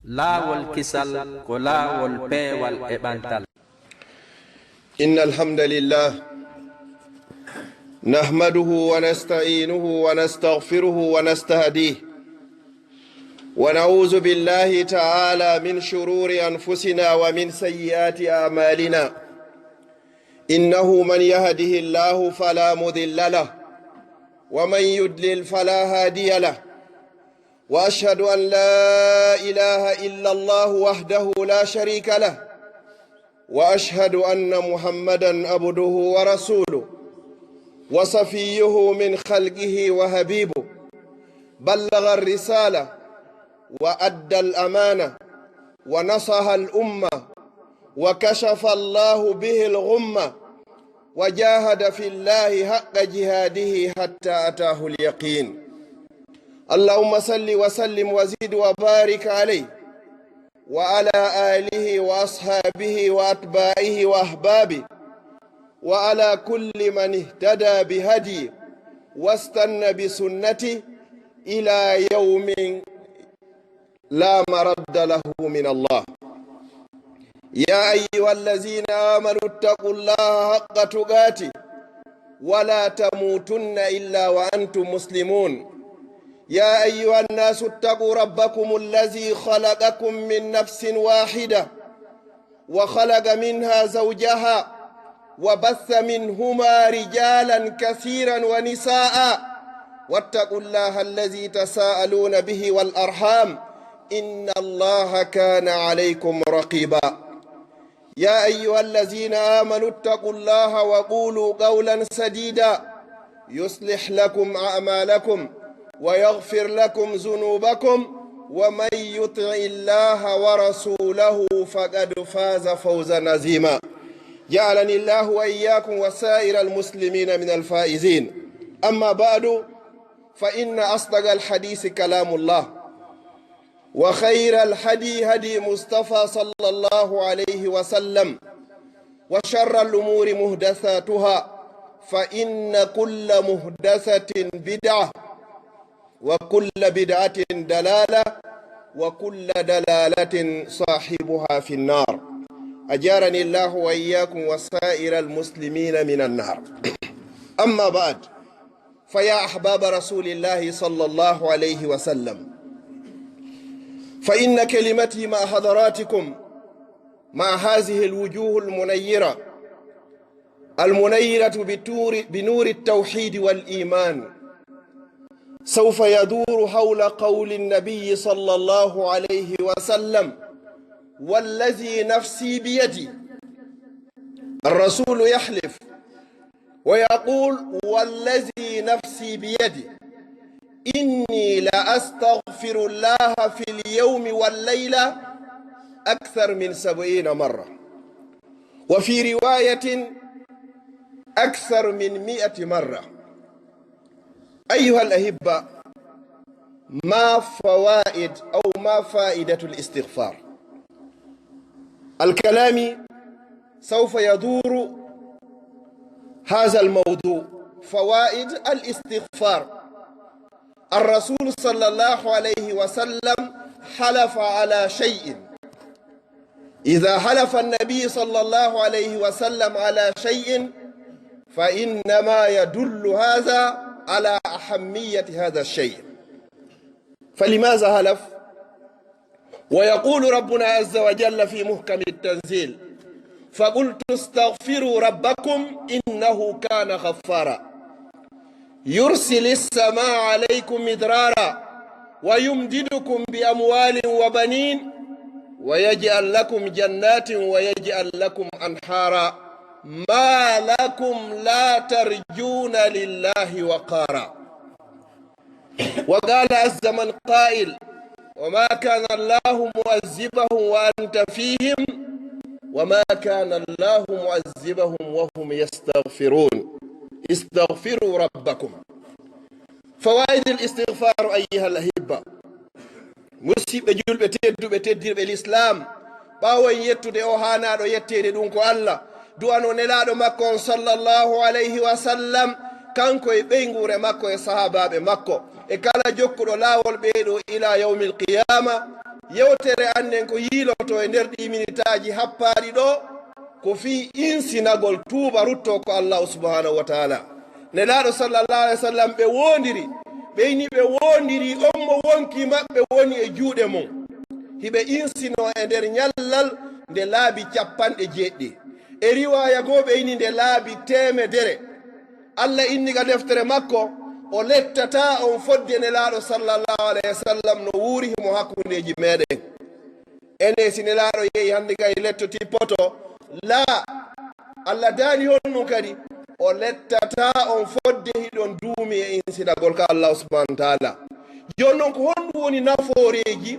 laawol kisal ko laawol peewal e ɓantal. إن الحمد لله نحمده ونستعينه ونستغفره ونستهديه ونعوذ بالله تعالى من شرور أنفسنا ومن سيئات أعمالنا إنه من يهده الله فلا مضل له ومن يضلل فلا هادي له وأشهد أن لا إله إلا الله وحده لا شريك له وأشهد أن محمدًا عبده ورسوله وصفيه من خلقه وحبيبه بلغ الرسالة وأدى الأمانة ونصح الأمة وكشف الله به الغمة وجاهد في الله حق جهاده حتى أتاه اليقين. اللهم صل وسلم وزد وبارك عليه وعلى آله وأصحابه وأتباعه وأحبابه وعلى كل من اهتدى بهدي واستنى بسنته إلى يوم لا مرد له من الله. يا أيها الذين آمنوا اتقوا الله حق تقاته ولا تموتن إلا وأنتم مسلمون. يا أيها الناس اتقوا ربكم الذي خلقكم من نفس واحدة وخلق منها زوجها وبث منهما رجالا كثيرا ونساء واتقوا الله الذي تساءلون به والأرحام إن الله كان عليكم رقيبا. يا أيها الذين آمنوا اتقوا الله وقولوا قولا سديدا يصلح لكم أعمالكم ويغفر لكم ذنوبكم ومن يطع الله ورسوله فقد فاز فوزا عظيما. جعلني الله وإياكم وسائر المسلمين من الفائزين. أما بعد فإن أصدق الحديث كلام الله وخير الهدي هدي مصطفى صلى الله عليه وسلم وشر الأمور محدثاتها فإن كل محدثة بدعة وكل بدعة دلالة وكل دلالة صاحبها في النار. أجارني الله وإياكم وسائر المسلمين من النار. أما بعد فيا أحباب رسول الله صلى الله عليه وسلم فإن كلمتي مع حضراتكم مع هذه الوجوه المنيرة بنور التوحيد والإيمان سوف يدور حول قول النبي صلى الله عليه وسلم والذي نفسي بيدي. الرسول يحلف ويقول والذي نفسي بيدي إني لأستغفر الله في اليوم والليلة أكثر من 70 مرة وفي رواية أكثر من 100 مرة. أيها الأحبة، ما فوائد أو ما فائدة الاستغفار؟ الكلام سوف يدور هذا الموضوع، فوائد الاستغفار. الرسول صلى الله عليه وسلم حلف على شيء. إذا حلف النبي صلى الله عليه وسلم على شيء فإنما يدل هذا على أهمية هذا الشيء. فلماذا حلف؟ ويقول ربنا عز وجل في محكم التنزيل فقلت استغفروا ربكم إنه كان غفارا يرسل السماء عليكم مدرارا ويمددكم بأموال وبنين ويجعل لكم جنات ويجعل لكم أنهارا ما لكم لا ترجون لله وقارا. وقال عز من قائل وما كان الله معذبهم وأنت فيهم وما كان الله معذبهم وهم يستغفرون. استغفروا ربكم. فوائد الاستغفار أيها الأحبة، مسيب جلب تدير بالإسلام باوين يتدي أوهانا دو يتدي دونكو الله دوانو نلادو مكو صلى الله عليه وسلم kanko e ɓeygure makko e sahabaɓe makko e kala jokkuɗo laawol ɓeeɗo ila yawmil qiyama. yewtere annen ko yiiloto e nder ɗi minitaji happaɗi ɗo ko fii insinagol tuuba rutto ko allahu subhanahu wa taala. nelaaɗo sallallahu alaihi wa sallam ɓe wondiri ɓeyni ɓe wondiri on mo wonki maɓɓe woni e juuɗe mum hiɓe insino e nder ñallal nde laabi 90 e riwaya goo ɓeyni nde laabi 100. allah inni ga deftere makko o lettata on fodde nelaaɗo sallallahu alaihi wa sallam no wuurihimo hakkundeji meɗen. ene si nelaaɗo yehi hande kay lettoti poto la allah daani honɗum kadi o lettata on fodde hiɗon duumi e insinagol ka allahu subhanahu wa taala. joni noon ko honɗum woni nafooreji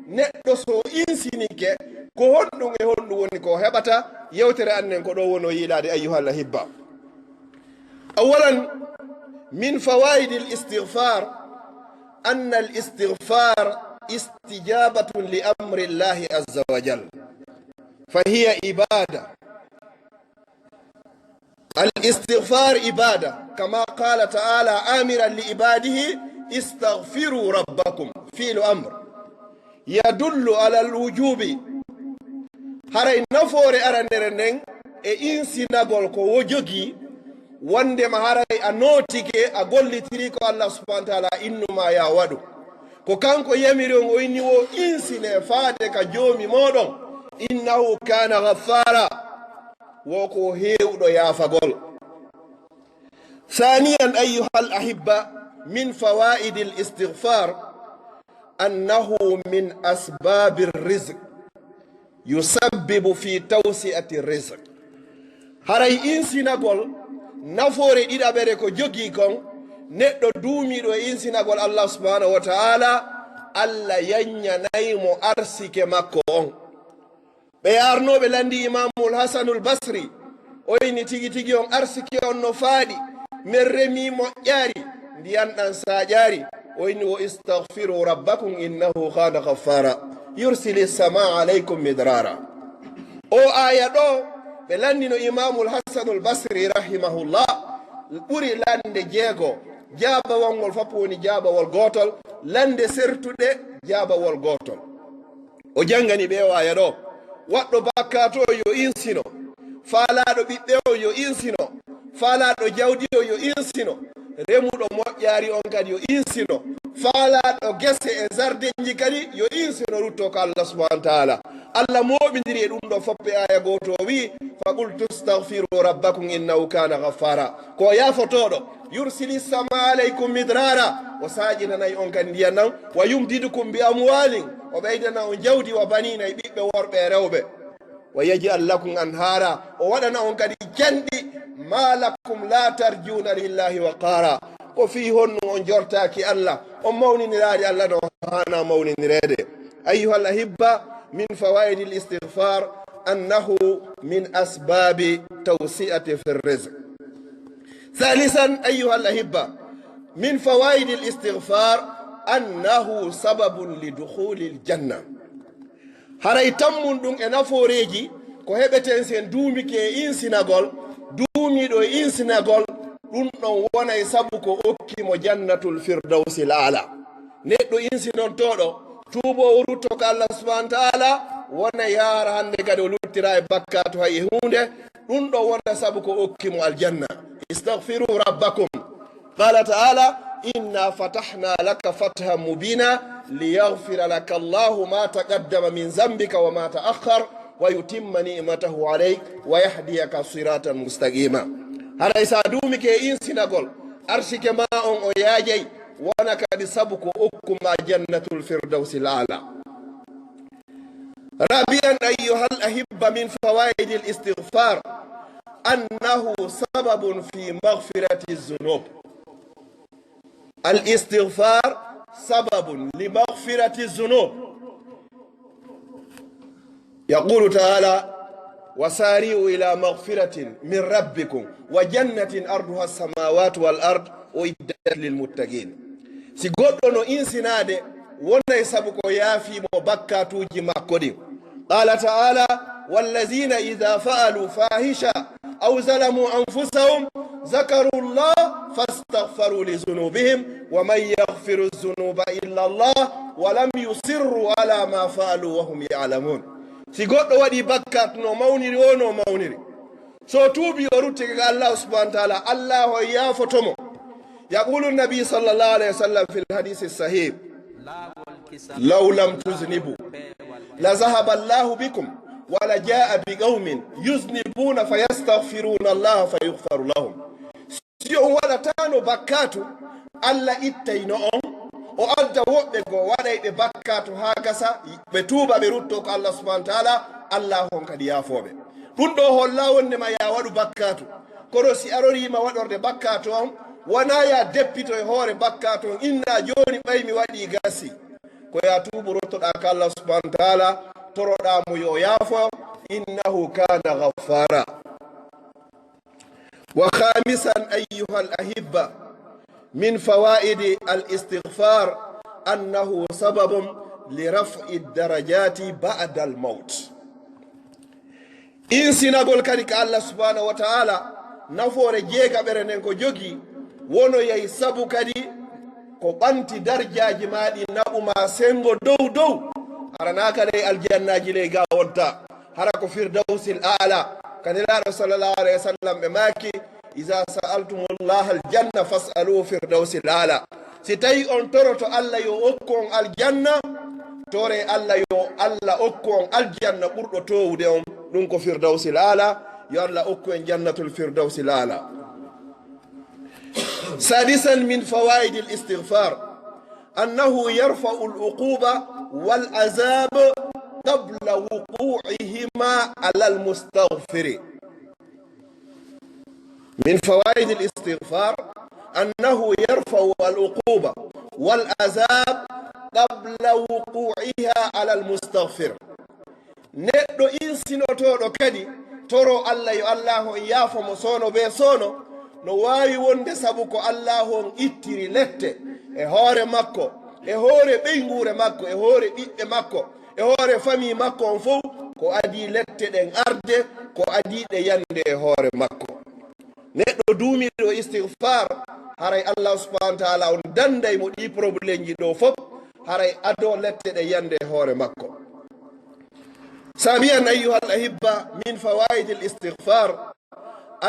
neɗɗo so insinike ko honɗum e honɗum woni ko heɓata. yewtere annen ko ɗo wono yiiɗade ayyuhal ahibba. awalan min fawaidi l istighfar anna al istighfar istijabatun li amri llahi azza wa jal fa hiya ibada. الاستغفار عبادة كما قال تعالى آمرا لعباده استغفروا ربكم فعل أمر يدل على الوجوب. هاي نفور أرنرنن إنسي نقول كو وجوغي وندي ما هاي أنوتيك أقول لتريك الله سبحانه وتعالى إنما يا ودو كو كانكو يميرون وإنيو إنسي نفادك جومي مودون إنه كان غفارا وكو هيودو يا فقول. ثانيا أيها الأحبة من فوائد الاستغفار أنه من أسباب الرزق يسبب في توسعة الرزق. هاي إنسي نقول نفوري إذا بريكو جوكيكم نتو دومي دو إنسي نقول الله سبحانه وتعالى ألا ينيا نايمو أرسيك مكو بيارنو بلاندي إمام الحسن البصري oyni tigi tigi on arsiki on no faadi min remi moƴƴaari ndiyan ɗan saƴaari oyni wo istaghfiru rabbakum innahu kana ghaffara yursili samaa alaykum midrara. o aya ɗo ɓe landino imamul hasanul basri rahimahullah ɓuri lande jeego jaabawol ngol fof woni jaabawol gootol lande sertuɗe jaabawol gootol. o jangani ɓe o aya ɗo waɗɗo bakkato yo insino faalaɗo ɓiɓɓe o yo insino faalaɗo jawdi o yo insino remuɗo moƴƴaari on kadi yo insino faalaɗo gese e zardeji kadi yo insino rutto ko allah subhanahu wa taala. allah moɓidiri e ɗum ɗo foppe aya goto o wi faqul tustahfiru rabbakum innahu kana ghaffara ko yafotoɗo yursili sama aleykum midrara o saƴinanayi on kadi ndiyan nan wa yumdidukum bi amwalin o ɓeydana on jawdi wa banina e ɓiɓɓe worɓe e rewɓe wa yaj'al lakum anhara o waɗana on kadi canɗi ma lakum la tarjuna lillahi wa qara ko fi honnu on jortaki allah on mawniniraade allah no hana mawninirede. ayuha alahibba min fawaidi l istighfar annahu min asbabi tawsi'ati fi rizq. ثالثا أيها الأحبة من فوائد الاستغفار أنه سبب لدخول الجنة. haray tammun ɗum e nafooreji ko heɓeten sen duumike e insinagol duumiɗo e insinagol ɗum ɗon wona e sabu ko okkimo jannatul firdausi laala. neɗɗo insinontoɗo tuubo o rutto ko allah subhanahu wa taala wona yaara hande kadi o luttira e bakkatu hay e hunde ɗum ɗo wona sabu ko okkimo aljanna. istaghfiru rabbakum qala taala inna fatahna laka fathan mubina liyaghfira laka allahu ma taqaddama min zambika wa ma ta'akhkhar wa yutimma ni'matahu alayk wa yahdiyaka siratan mustaqima. haray sa duumike insinagol arsike ma on o yaajay wona kadi sabu ko okkuma jannatul firdausi l'ala. rabian ayyuha al-ahibba min fawaidi al-istighfar annahu sababun fi maghfirati az-zunub. الاستغفار سبب لمغفرة الذنوب. يقول تعالى وسارعوا إلى مغفرة من ربكم وجنة أرضها السماوات والأرض أعدت للمتقين. سيقولون إنسناد ونا يسبقوا يافي مبكاتوجي مكودي. قال تعالى والذين إذا فعلوا فاحشة أو ظلموا أنفسهم ذكروا الله فاستغفروا لذنوبهم ومن يغفر الذنوب إلا الله ولم يصروا على ما فعلوا وهم يعلمون. si goɗɗo waɗi bakkat no mawniri o no mawniri, so tuubi o ruttike ga Allah subhanahu wa ta'ala, Allah o yaafotomo. يقول النبي صلى الله عليه وسلم في الحديث الصحيح لو لم تذنبوا لذهب الله بكم ولجاء بقوم يذنبون فيستغفرون الله فيغفر لهم. si on waɗatano bakkatu Allah ittayno on o adda woɓɓe go waɗayɓe bakkatu ha gasa ɓe tuuba ɓe rutto ko Allah subhanahu wa ta'ala, Allah on kadi yaafoɓe. ɗum ɗo holla wondema ya waɗu bakkatu, kono si arorima waɗorde bakkatu on wona ya deppito e hoore bakkatu on inna joni ɓaymi waɗi gasi, ko ya tuubu ruttoɗa ka Allah subhanahu wa ta'ala, toroɗamo yo yaafo, innahu kana ghaffara. وخامسا أيها الأحبة من فوائد الاستغفار أنه سبب لرفع الدرجات بعد الموت. إن سنقول كذلك الله سبحانه وتعالى نفور جيغا برنين كو جوغي wono yai sabu kadi ko ɓanti darjaji maɗi naɓuma sengo dow harana kadi aljannaji ley ga wonta hara ko firdausil ala. kaniraɗo sallallahu alayhi wa sallam ɓe maki iza sa'altumullaha aljanna fas'alu firdausil ala. si tawi on toroto Allah yo okku on aljanna, tore Allah yo Allah okku on aljanna ɓurɗo towude on, ɗum ko firdausil ala. yo Allah okku en jannatul firdausil ala. سادسا من فوائد الاستغفار أنه يرفع العقوبة والعذاب قبل وقوعهما على المستغفر. من فوائد الاستغفار أنه يرفع العقوبة والعذاب قبل وقوعها على المستغفر. neɗɗo insinotoɗo kadi toro Allah yo Allah on yaafomo sono be sono, no waawi wonde sabu ko Allah on ittiri lette e hoore makko, e hoore ɓeygure makko, e hoore ɓiɓɓe makko, e hoore famille makko on fof, ko adi lette ɗen arde, ko adi ɗe yande e hoore makko. neɗɗo duumiɗo istighfar haray Allah subhanahu wa ta'ala on danday mo ɗi probléme ji ɗo fof, haray ado lette ɗe yande e hoore makko. سابعا أيها الأحبة من فوائد الاستغفار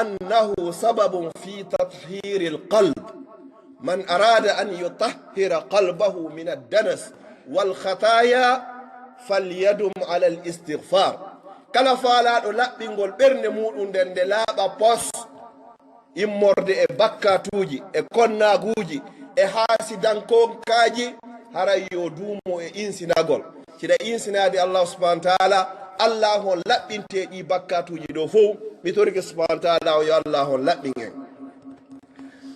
أنه سبب في تطهير القلب. من أراد أن يطهر قلبه من الدنس والخطايا فليدم على الاستغفار. كلا فالا لا بنقول برنمو أندن دلابا بوس إمورد بكاتوجي كوناغوجي حاسدانكو كاجي هرا يودومو إنسيناغول كده إنسينادي الله سبحانه وتعالى الله لبنتي دي بكاتوجي دو فو ميتوريك سبحانه وتعالى ويا الله لبنتي.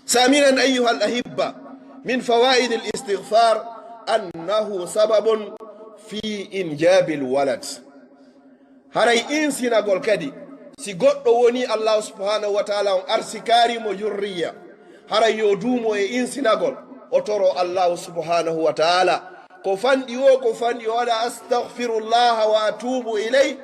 ثامنا أيها الأحبة من فوائد الاستغفار أنه سبب في إنجاب الولد. هراي إنسينا قول كدي سي قد وني الله سبحانه وتعالى أرسكاري مجرية هراي يودومو إنسينا قول أترو الله سبحانه وتعالى كفان ولا أستغفر الله وأتوب إليه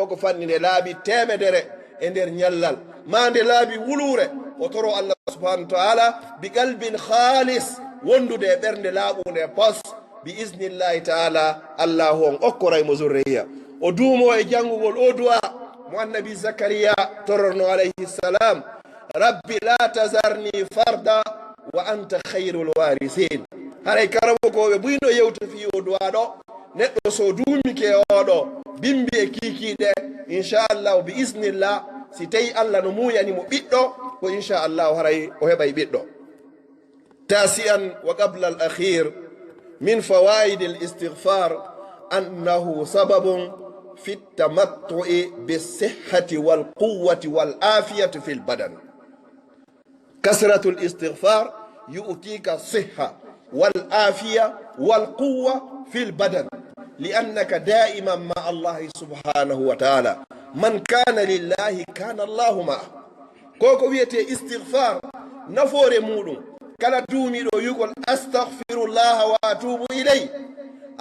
كفان نلابي تامدر اندر نيالال ما نلابي ولورة وترو الله سبحانه وتعالى بقلب خالص وندو دي برن لابو نباس بإذن الله تعالى الله أكرم مزورية ودومو إجانغو والأدوى مع النبي زكريا ترنو عليه السلام ربي لا تزرني فردا وأنت خير الوارثين. haray karamokoɓe buyno yewta fi o duwa ɗo neɗɗo so duumike oɗo bimbi e kikiɗe inchallahu bi isnillah si tawi Allah no muyanimo ɓiɗɗo ko inchallahu haray o heɓay ɓiɗɗo. tasi'an wa qabla al akhir min fawaid al istighfar annahu sababun fi tamattu'i bis-sihhati wal quwwati wal afiyati fil badan. kasratu al istighfar yu'tika sihha والآفية والقوة في البدن لأنك دائما مع الله سبحانه وتعالى. من كان لله كان الله معه. كوكو ويتي استغفار نفور مولو كلا تومي دو يقول أستغفر الله وأتوب إليه.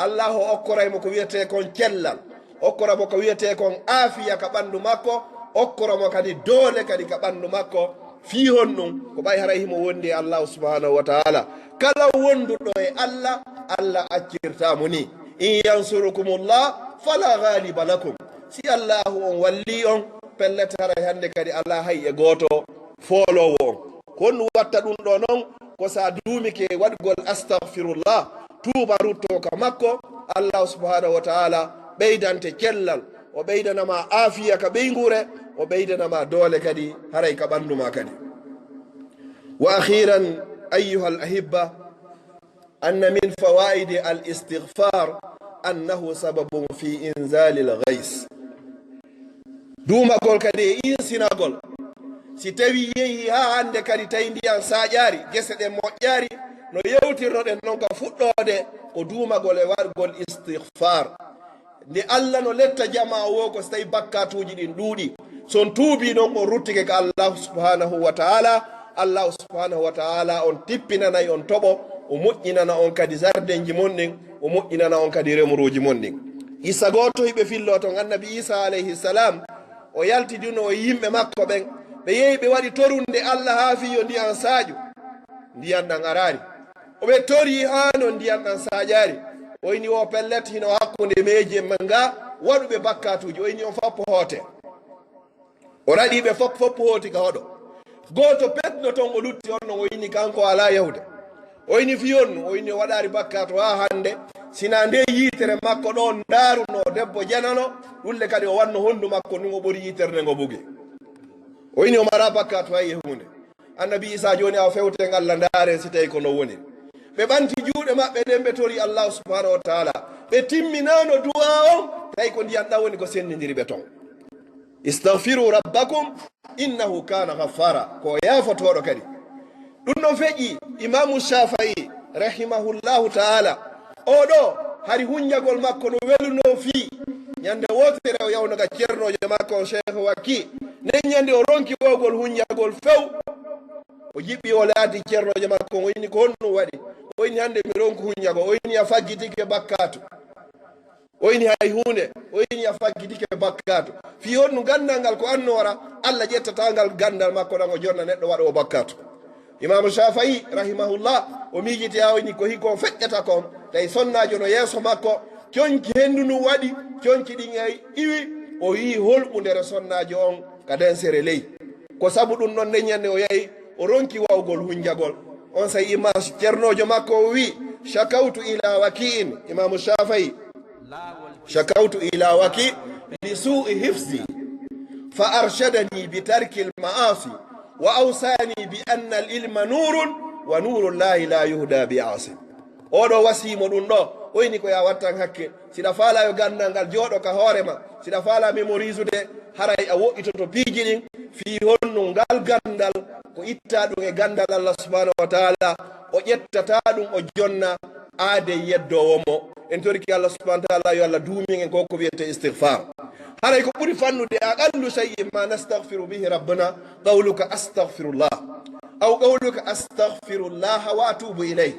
الله أكرا مكو ويتي كون كلا أكرا مكو ويتي كون آفية كباندو ماكو أكرا مكو دي دولة كدي كباندو ماكو fi honnum ko ɓay haray himo wondi Allah subhanahu wa ta'ala kala wonduɗo e Allah Allah accirtamo ni in yansurukumullah fala ghaliba lakum si Allahu on walli on pellete haray hande kadi ala hay e goto folowo on kon watta ɗum ɗo noon ko sa duumike waɗgol astaghfirullah tuuba rutto ka makko Allah subhanahu wa ta'ala ɓeydante cellal o ɓeydanama afiya ka ɓeygure o ɓeydanama doole kadi haray ka ɓanduma kadi wa akhiran ayuha al ahibba anna min fawaidi al istighfar annahu sababun fi inzali al ghays duumagol kadi e insinagol si tawi yehi ha hande kadi tawi ndiyan saƴari gese ɗen moƴƴari no yewtirnoɗen noon ka fuɗɗode ko duumagol e wargol istighfar nde Allah no letta jama wo ko so tawi bakkatuji ɗin ɗuuɗi son tuubi noon on ruttike ka Allah subhanahu wa ta'ala Allah subhanahu wa ta'ala on tippinanayi on toɓo o moƴƴinana on kadi jardenji mon ɗin o moƴƴinana on kadi remuruji mon ɗin isa goto hiɓe fillo ton annabi isa alayhi salam o yaltidino o yimɓe makko ɓen ɓe yehi ɓe waɗi torunde Allah ha fiyo ndiyan saƴu ndiyan ɗan arari oɓe tori hano ndiyan ɗan saƴari oyni o pellet hino hakkude meji en men ga waɗuɓe bakkatuji oyni on foppo hoote o raɗiɓe foppo hooti ka hoɗo goto petno ton o lutti on non oyni kanko ala yahude oyni fiyon oyni o waɗari bakkatu ha hande sina nde yitere makko ɗo daruno debbo janano ɗulle kadi o wanno hondu makko ni o ɓori yitere nde ngo bugi oyni o mara bakkatu hay e hunde annabi isa joni a fewten Allah ndaare si tawi kono woni ɓe ɓanti juuɗe maɓɓe ɗen ɓe tori Allah subhanahu wa ta'ala ɓe timminano du'a on tawi ko ndiyan ɗa woni ko sendidiri ɓe ton istahfiru rabbakum innahu kana ghaffara ko yafotoɗo kadi ɗum ɗon feƴƴi imamu Shafi'i rahimahullahu ta'ala oɗo hari hunjagol makko no weluno fi ñande wotere o yawnoga ceernojo makko Cheikh Wakki nden ñande o ronki wogol hunjagol few o jiɓɓi o laati ceernojo makko o wayni ko honɗum waɗi o wayni hande mi ronku hunjago o wayni a faggitike bakkatu o wayni hay hunde o wayni a faggitike bakkatu fi honɗum gandal ngal ko annora Allah ƴettatangal gandal makko ɗan o jonna neɗɗo waɗa o bakkatu imamu Shafi'i rahimahullah o miijiti ha wayni ko hiko feƴƴata kon tawi sonnajo no yeeso makko coñki hendu ndu waɗi coñki ɗin ay iwi o yi holɓudere sonnajo on ka densere ley ko sabu ɗum ɗon ndeñande o yahi o ronki wawgol hunjagol on say ima ceernojo makko o wi shakawtu ila waki'in imamu Shafi'i shakawtu ila waki li su'i hifzi fa arshadani bi tarki al ma'asi wa awsani bi anna al ilma nurun wa nuru llahi la yuhda bi asim oɗo wasimo ɗum ɗo oyni ko ya wattan hakke siɗa faala yo gandal ngal jooɗo ka hoorema siɗa faala mémorise de haray a woɗɗitoto piiji ɗin fi honnu ngal gandal ko itta ɗum e gandal Allah subhanahu wa ta'ala o ƴettata ɗum o jonna aade yeddowomo en torki Allah subhanahu wa ta'ala yo Allah duumin en ko wiyete istighfar haray ko ɓuri fannude aqallu shay'in ma nastaghfiru bihi rabbana qawluka astaghfirullah aw qawluka astaghfirullah wa atubu ilayh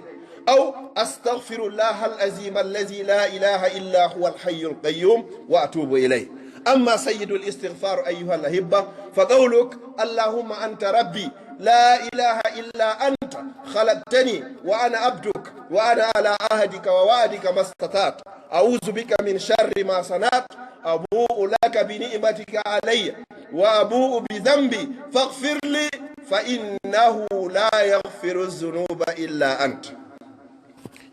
أو أستغفر الله العظيم الذي لا إله إلا هو الحي القيوم وأتوب إليه أما سيد الاستغفار أيها الأحبة فقولك اللهم أنت ربي لا إله إلا أنت خلقتني وأنا عبدك وأنا على عهدك ووعدك ما استطعت أعوذ بك من شر ما صنعت أبوء لك بنعمتك علي وأبوء بذنبي فاغفر لي فإنه لا يغفر الذنوب إلا أنت.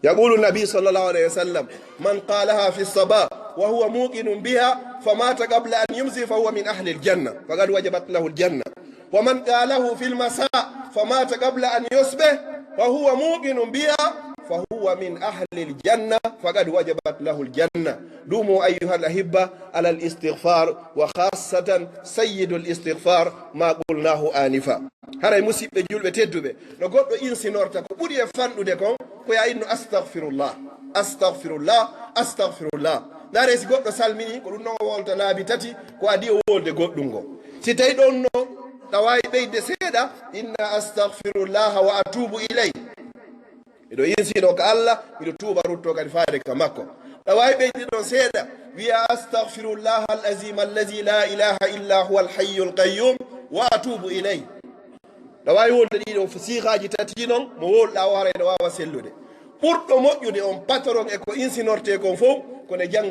يقول النبي صلى الله عليه وسلم من قالها في الصباح وهو موقن بها فمات قبل أن يمسي فهو من أهل الجنة فقد وجبت له الجنة ومن قاله في المساء فمات قبل أن يصبح فهو موقن بها فهو من أهل الجنة فقد وجبت له الجنة. دوموا أيها الأحبة على الاستغفار وخاصة سيد الاستغفار ما قلناه آنفا. هذا مصيبة جلبة تدوبة نقول إنسي نورتا كبودي فاندو ديكم كويا إنو أستغفر الله أستغفر الله أستغفر الله ناري سي غودو سالميني ko dum no wolta laabi tati ko adi o wolde goddum go si tay don no tawayi beyde seeda inna astaghfirullah wa atubu ilay ido yinsi do ka Allah ido tuba rutto kadi faade ka makko tawayi beyde don seeda wiya astaghfirullah alazim allazi la ilaha illa huwa alhayyul qayyum wa atubu ilay no wawi wolde ɗiɗo sihaji tati noon mo wolɗa o hara ene wawa sellude ɓurɗo moƴƴude on patron e ko insinorte kon fof kone jang